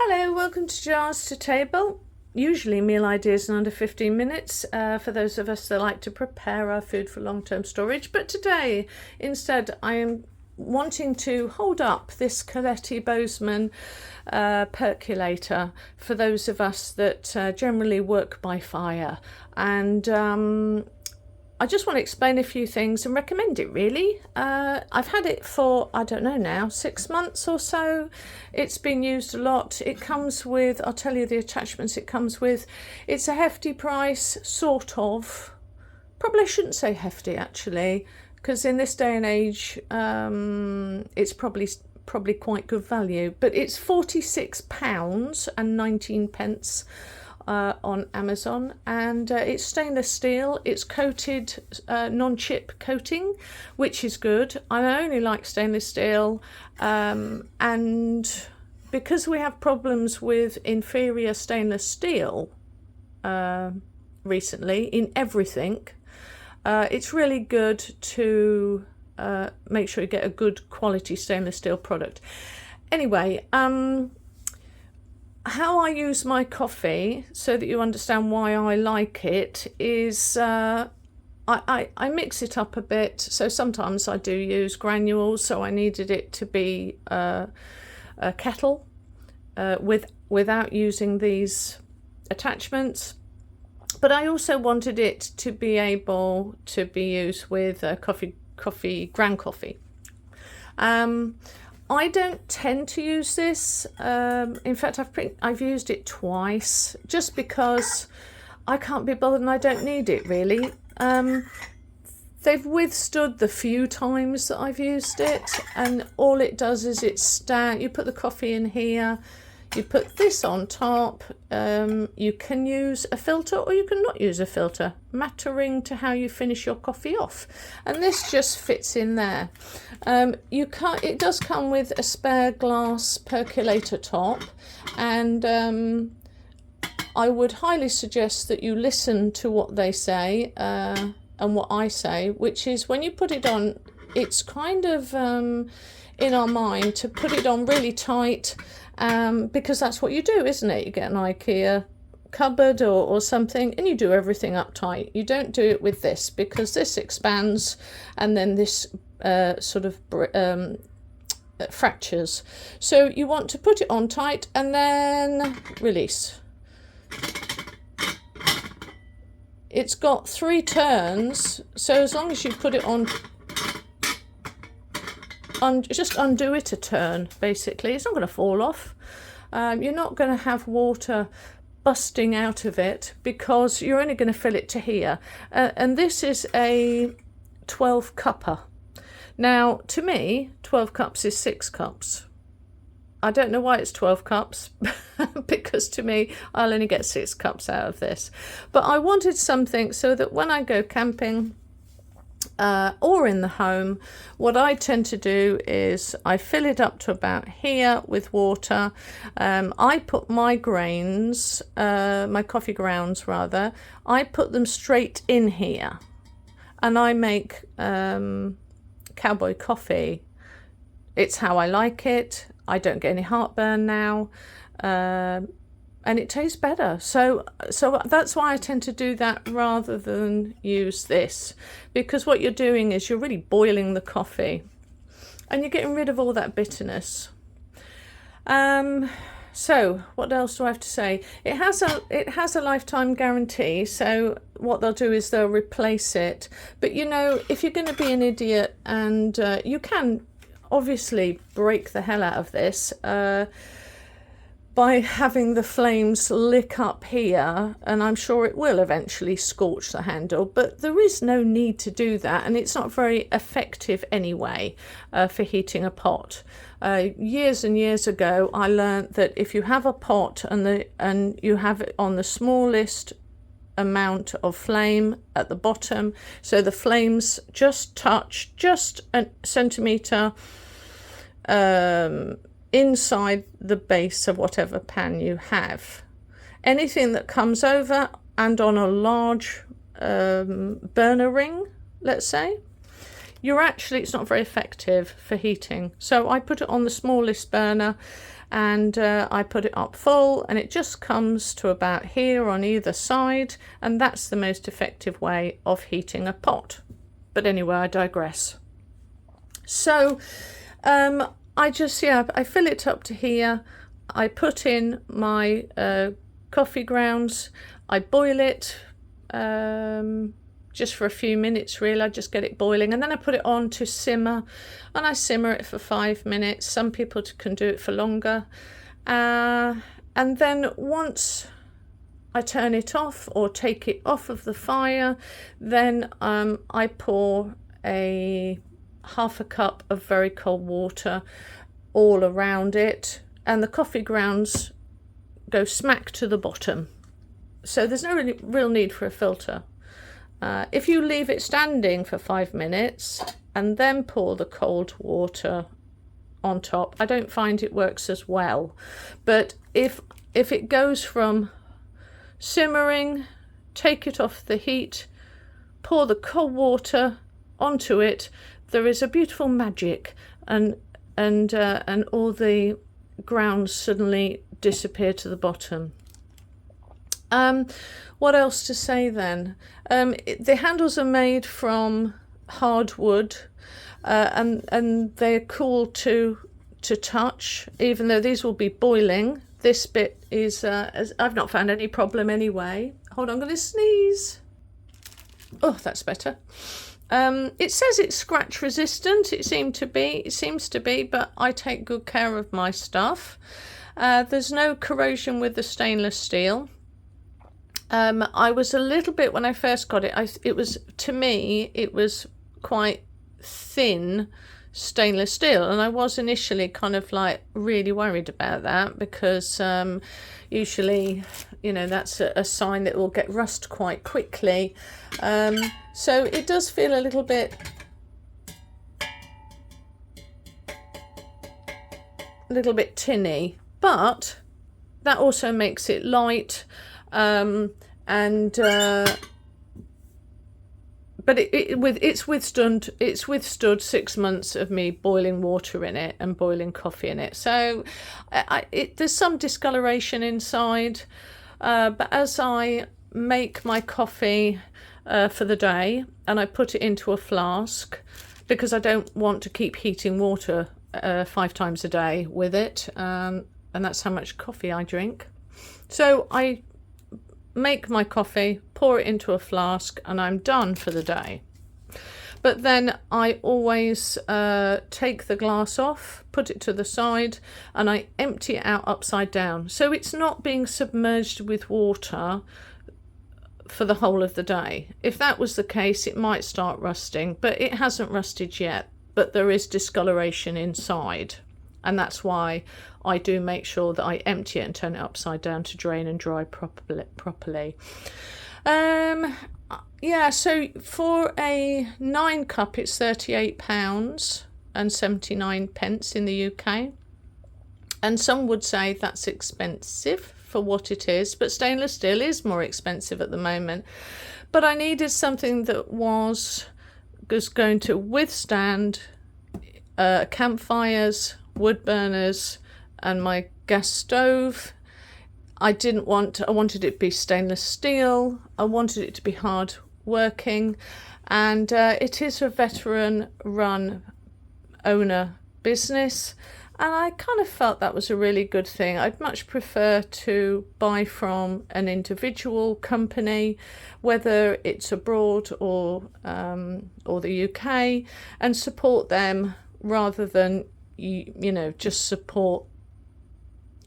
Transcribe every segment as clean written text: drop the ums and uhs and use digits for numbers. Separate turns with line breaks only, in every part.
Hello, welcome to Jars to Table. Usually meal ideas in under 15 minutes for those of us that like to prepare our food for long-term storage. But today, instead, I am wanting to hold up this Coletti Bozeman percolator for those of us that generally work by fire. And I just want to explain a few things and recommend it really. I've had it for, I don't know now, 6 months or so. It's been used a lot. It comes with, I'll tell you the attachments it comes with. It's a hefty price, sort of. Probably I shouldn't say hefty actually, because in this day and age, it's probably quite good value. But it's £46.19 on Amazon, and it's stainless steel. It's coated non-chip coating, which is good. I only like stainless steel, and because we have problems with inferior stainless steel recently in everything, it's really good to make sure you get a good quality stainless steel product. Anyway, how I use my coffee, so that you understand why I like it, is I mix it up a bit. So sometimes I do use granules, so I needed it to be a kettle without using these attachments. But I also wanted it to be able to be used with ground coffee. I don't tend to use this. In fact, I've used it twice just because I can't be bothered and I don't need it really. They've withstood the few times that I've used it, and all it does is you put the coffee in here, you put this on top. You can use a filter or you can not use a filter, mattering to how you finish your coffee off. And this just fits in there. It does come with a spare glass percolator top, and I would highly suggest that you listen to what they say and what I say, which is when you put it on, it's kind of in our mind to put it on really tight, because that's what you do, isn't it? You get an IKEA cupboard or something and you do everything up tight. You don't do it with this, because this expands and then this fractures. So you want to put it on tight and then release. It's got 3 turns, so as long as you put it on, just undo it a turn, basically. It's not going to fall off. You're not going to have water busting out of it, because you're only going to fill it to here. And this is a 12 cupper. Now, to me, 12 cups is 6 cups. I don't know why it's 12 cups, because to me, I'll only get 6 cups out of this. But I wanted something so that when I go camping, or in the home, what I tend to do is I fill it up to about here with water. I put my grains, my coffee grounds rather, I put them straight in here, and I make Cowboy coffee. It's how I like it. I don't get any heartburn now, and it tastes better. So that's why I tend to do that rather than use this, because what you're doing is you're really boiling the coffee and you're getting rid of all that bitterness. So what else do I have to say? It has a lifetime guarantee, so what they'll do is they'll replace it. But you know, if you're going to be an idiot, and you can obviously break the hell out of this by having the flames lick up here, and I'm sure it will eventually scorch the handle, but there is no need to do that, and it's not very effective anyway for heating a pot. Years and years ago, I learned that if you have a pot and you have it on the smallest amount of flame at the bottom, so the flames just touch just a centimetre inside the base of whatever pan you have. Anything that comes over and on a large burner ring, let's say, it's not very effective for heating. So I put it on the smallest burner, and I put it up full, and it just comes to about here on either side, and that's the most effective way of heating a pot. But anyway, I digress. So I fill it up to here. I put in my coffee grounds. I boil it just for a few minutes, really. I just get it boiling, and then I put it on to simmer, and I simmer it for 5 minutes. Some people can do it for longer. And then once I turn it off or take it off of the fire, then I pour half a cup of very cold water all around it, and the coffee grounds go smack to the bottom. So there's no real need for a filter. If you leave it standing for 5 minutes and then pour the cold water on top, I don't find it works as well. But if it goes from simmering, take it off the heat, pour the cold water onto it, there is a beautiful magic, and all the grounds suddenly disappear to the bottom. What else to say then? The handles are made from hardwood, and they're cool to touch, even though these will be boiling. This bit is, I've not found any problem anyway. Hold on, I'm going to sneeze. Oh, that's better. It says it's scratch resistant. It seems to be, but I take good care of my stuff. There's no corrosion with the stainless steel. I was a little bit, when I first got it, it was quite thin stainless steel, and I was initially kind of like really worried about that, because usually, that's a sign that it will get rust quite quickly. So it does feel a little bit tinny, but that also makes it light. But it's withstood 6 months of me boiling water in it and boiling coffee in it. So there's some discoloration inside, but as I make my coffee for the day and I put it into a flask, because I don't want to keep heating water 5 times a day with it, and that's how much coffee I drink. So I make my coffee, pour it into a flask, and I'm done for the day. But then I always take the glass off, put it to the side, and I empty it out upside down, so it's not being submerged with water for the whole of the day. If that was the case, it might start rusting, but it hasn't rusted yet, but there is discoloration inside, and that's why I do make sure that I empty it and turn it upside down to drain and dry properly. So for a 9 cup, it's £38 and 79 pence in the UK. And some would say that's expensive for what it is, but stainless steel is more expensive at the moment. But I needed something that was going to withstand campfires, wood burners, and my gas stove. I wanted it to be stainless steel. I wanted it to be hard working, and it is a veteran run owner business, and I kind of felt that was a really good thing. I'd much prefer to buy from an individual company, whether it's abroad or the UK, and support them rather than just support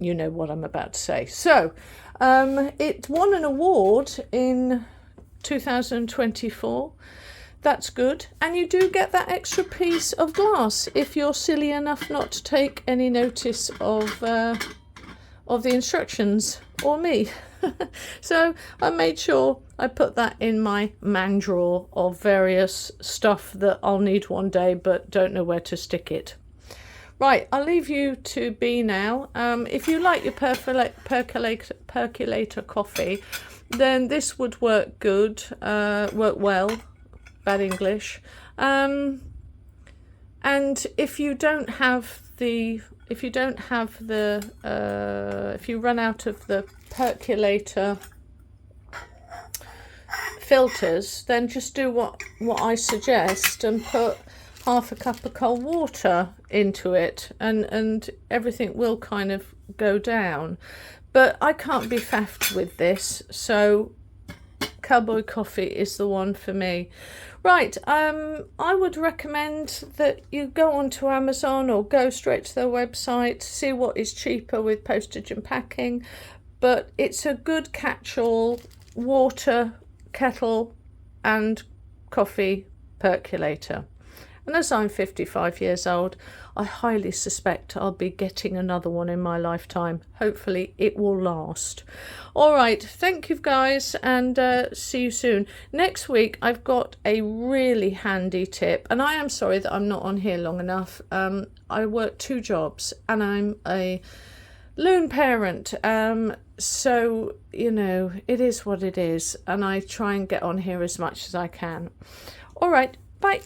what I'm about to say. So it won an award in 2024. That's good, and you do get that extra piece of glass if you're silly enough not to take any notice of the instructions, or me. So I made sure I put that in my man drawer of various stuff that I'll need one day but don't know where to stick it. Right, I'll leave you to be now. If you like your percolator coffee, then this would work well. Bad English. And if you don't have the, if you run out of the percolator filters, then just do what I suggest and put half a cup of cold water into it, and everything will kind of go down. But I can't be faffed with this, so Cowboy coffee is the one for me. Right, I would recommend that you go onto Amazon or go straight to their website, see what is cheaper with postage and packing. But it's a good catch-all water kettle and coffee percolator. And as I'm 55 years old, I highly suspect I'll be getting another one in my lifetime. Hopefully it will last. All right, thank you guys, and see you soon. Next week I've got a really handy tip, and I am sorry that I'm not on here long enough. I work 2 jobs and I'm a lone parent, so you know, it is what it is, and I try and get on here as much as I can. All right, bye.